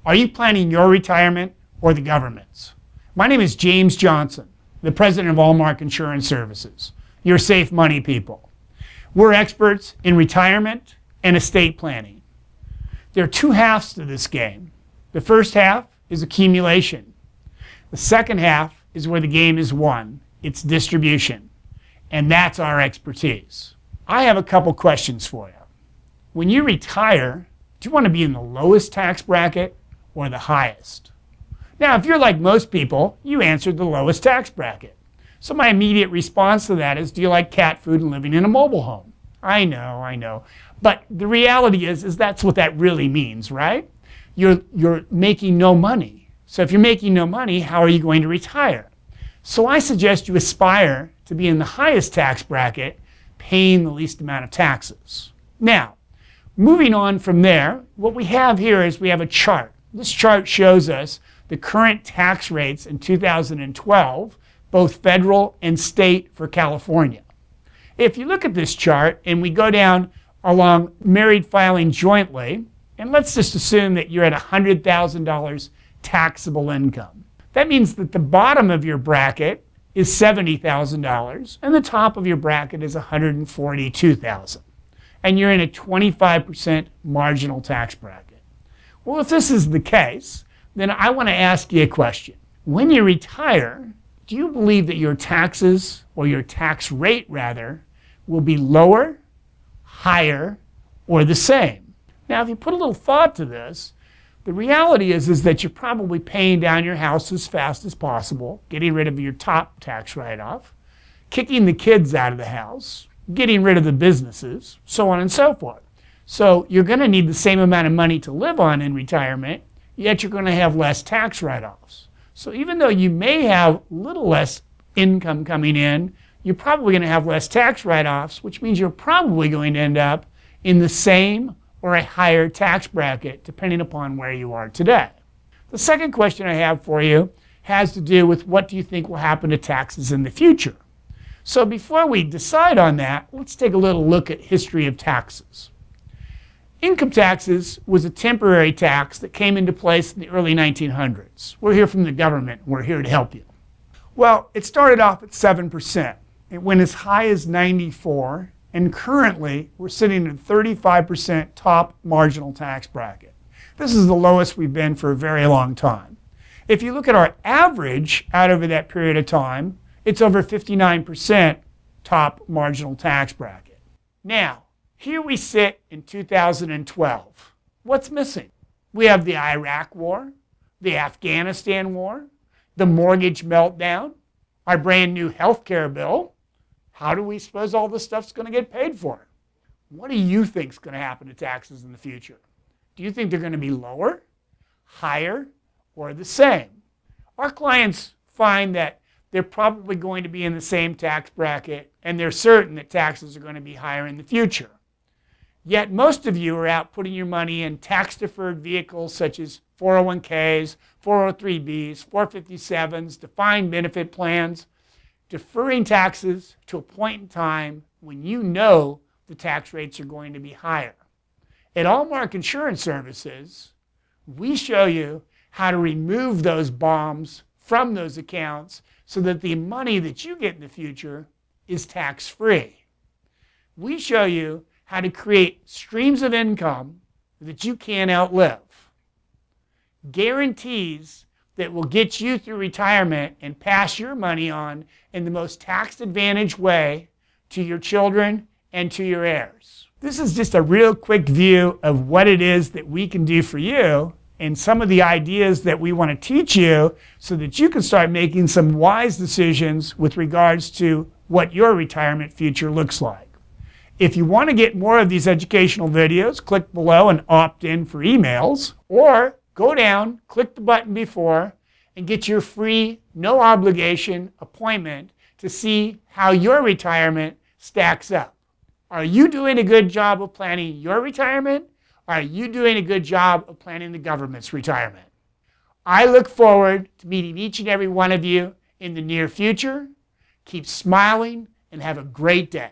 Are you planning your retirement or the government's? My name is James Johnson, the president of Allmark Insurance Services. You're safe money people. We're experts in retirement and estate planning. There are two halves to this game. The first half is accumulation. The second half is where the game is won. It's distribution. And that's our expertise. I have a couple questions for you. When you retire, do you want to be in the lowest tax bracket or the highest? Now, if you're like most people, you answered the lowest tax bracket. So my immediate response to that is, do you like cat food and living in a mobile home? I know. But the reality is that's what that really means, right? You're making no money. So if you're making no money, how are you going to retire? So I suggest you aspire to be in the highest tax bracket, paying the least amount of taxes. Now, moving on from there, what we have here is we have a chart. This chart shows us the current tax rates in 2012, both federal and state for California. If you look at this chart and we go down along married filing jointly, and let's just assume that you're at $100,000 taxable income. That means that the bottom of your bracket is $70,000 and the top of your bracket is $142,000. And you're in a 25% marginal tax bracket. Well, if this is the case, then I want to ask you a question. When you retire, do you believe that your taxes, or your tax rate rather, will be lower, higher, or the same? Now, if you put a little thought to this, the reality is that you're probably paying down your house as fast as possible, getting rid of your top tax write-off, kicking the kids out of the house, getting rid of the businesses, so on and so forth. So you're going to need the same amount of money to live on in retirement, yet you're going to have less tax write-offs. So even though you may have a little less income coming in, you're probably going to have less tax write-offs, which means you're probably going to end up in the same or a higher tax bracket, depending upon where you are today. The second question I have for you has to do with what do you think will happen to taxes in the future? So before we decide on that, let's take a little look at history of taxes. Income taxes was a temporary tax that came into place in the early 1900s. We're here from the government. We're here to help you. Well, it started off at 7%. It went as high as 94%, and currently we're sitting at 35% top marginal tax bracket. This is the lowest we've been for a very long time. If you look at our average out over that period of time, it's over 59% top marginal tax bracket. Now, here we sit in 2012. What's missing? We have the Iraq War, the Afghanistan War, the mortgage meltdown, our brand new health care bill. How do we suppose all this stuff's going to get paid for? What do you think is going to happen to taxes in the future? Do you think they're going to be lower, higher, or the same? Our clients find that they're probably going to be in the same tax bracket, and they're certain that taxes are going to be higher in the future. Yet most of you are out putting your money in tax-deferred vehicles such as 401ks, 403bs, 457s, defined benefit plans, deferring taxes to a point in time when you know the tax rates are going to be higher. At Allmark Insurance Services, we show you how to remove those bombs from those accounts so that the money that you get in the future is tax-free. We show you how to create streams of income that you can't outlive. Guarantees that will get you through retirement and pass your money on in the most tax-advantaged way to your children and to your heirs. This is just a real quick view of what it is that we can do for you and some of the ideas that we want to teach you so that you can start making some wise decisions with regards to what your retirement future looks like. If you want to get more of these educational videos, click below and opt in for emails, or go down, click the button before, and get your free, no obligation appointment to see how your retirement stacks up. Are you doing a good job of planning your retirement? Are you doing a good job of planning the government's retirement? I look forward to meeting each and every one of you in the near future. Keep smiling and have a great day.